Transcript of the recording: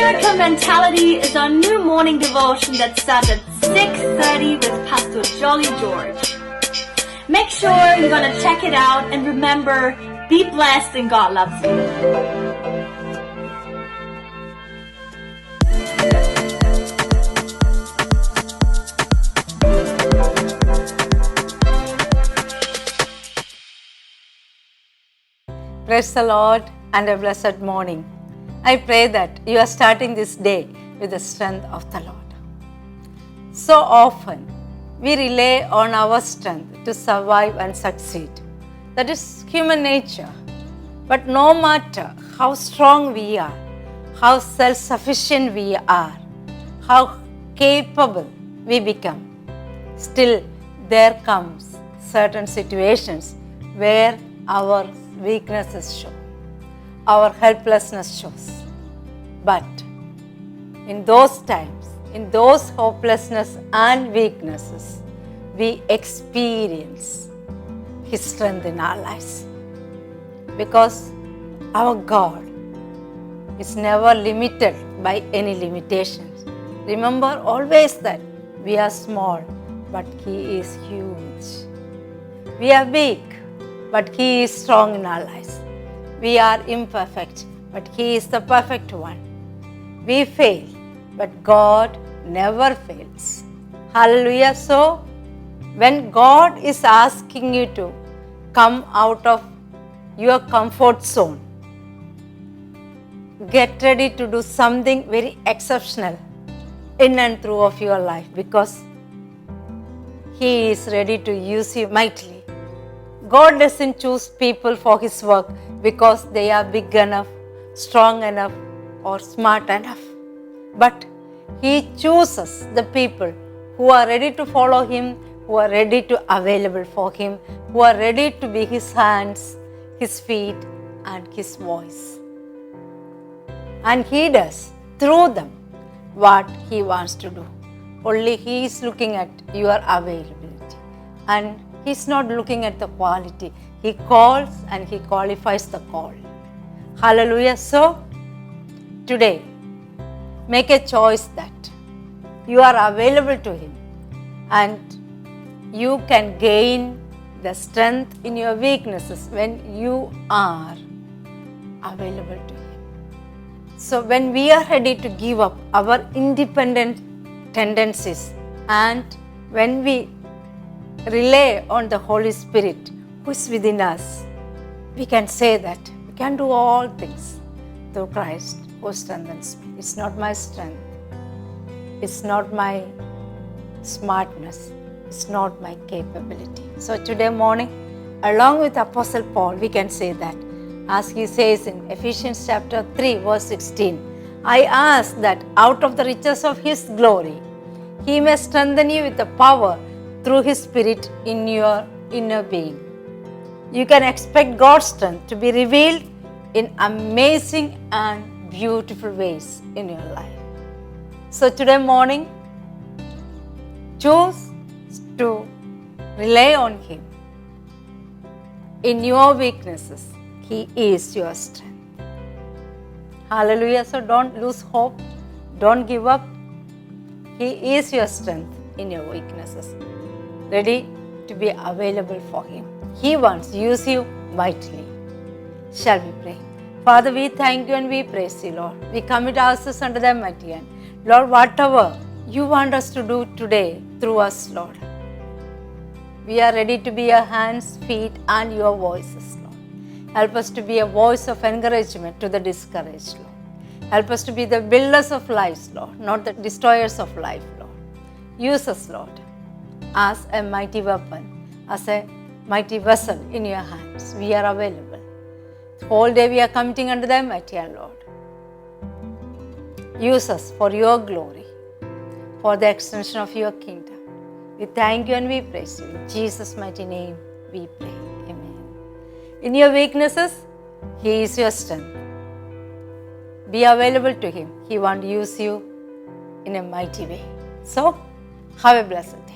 Miracle Mentality is our new morning devotion that starts at 6:30 with Pastor Jolly George. Make sure you're going to check it out, and remember, be blessed and God loves you. Praise the Lord and a blessed morning. I pray that you are starting this day with the strength of the Lord. So often we rely on our strength to survive and succeed. That is human nature. But no matter how strong we are, how self-sufficient we are, how capable we become, still there comes certain situations where our weaknesses show, our helplessness shows. But in those times, in those hopelessness and weaknesses, we experience His strength in our lives. Because our God is never limited by any limitations. Remember always that we are small, but He is huge. We are weak, but He is strong in our lives. We are imperfect, but He is the perfect one. We fail, but God never fails. Hallelujah. So, when God is asking you to come out of your comfort zone, get ready to do something very exceptional in and through of your life, because He is ready to use you mightily. God doesn't choose people for His work because they are big enough, strong enough, or smart enough. But He chooses the people who are ready to follow Him, who are ready to available for Him, who are ready to be His hands, His feet, and His voice. And He does through them what He wants to do. Only He is looking at your availability, and He's not looking at the quality. He calls and He qualifies the call. Hallelujah. So, today, make a choice that you are available to Him, and you can gain the strength in your weaknesses when you are available to Him. So, when we are ready to give up our independent tendencies, and when we rely on the Holy Spirit who is within us, we can say that we can do all things through Christ who strengthens me. It's not my strength. It's not my smartness. It's not my capability. So today morning, along with Apostle Paul, we can say that, as he says in Ephesians chapter 3, verse 16, I ask that out of the riches of His glory, He may strengthen you with the power through His Spirit in your inner being. You can expect God's strength to be revealed in amazing and beautiful ways in your life. So today morning, choose to rely on Him. In your weaknesses, He is your strength. Hallelujah. So don't lose hope. Don't give up. He is your strength in your weaknesses. Ready to be available for Him. He wants to use you mightily. Shall we pray? Father, we thank You and we praise You, Lord. We commit ourselves under Thy mighty hand. Lord, whatever You want us to do today through us, Lord, we are ready to be Your hands, feet, and Your voices, Lord. Help us to be a voice of encouragement to the discouraged, Lord. Help us to be the builders of lives, Lord, not the destroyers of life, Lord. Use us, Lord, as a mighty weapon, as a mighty vessel in Your hands. We are available. The whole day we are committing under Thy mighty hand, Lord. Use us for Your glory, for the extension of Your kingdom. We thank You and we praise You. In Jesus' mighty name we pray. Amen. In your weaknesses, He is your strength. Be available to Him. He wants to use you in a mighty way. So, have a blessed day.